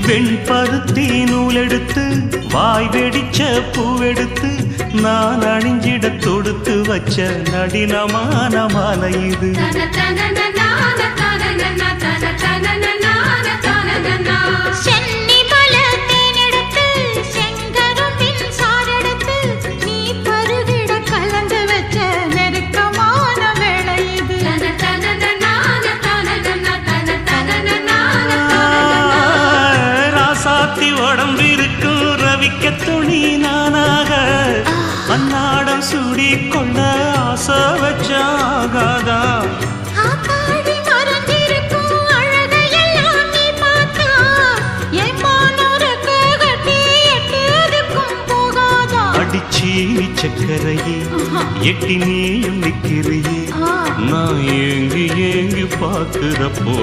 வெண்பருத்தி நூலெடுத்து வாய் வெடிச்ச பூவெடுத்து நான் அணிஞ்சிட தொடுத்து வச்ச நடினமான மாலை இது. உடம்பிருக்கும் ரவிக்க துணி நானாக அன்னாடம் சூடி கொள்ள ஆசை வச்சாகாதா. அடிச்சி சக்கரையே எட்டி நீயும் நிக்கிறியே நான் ஏங்கி ஏங்கி பார்க்கிறப்போ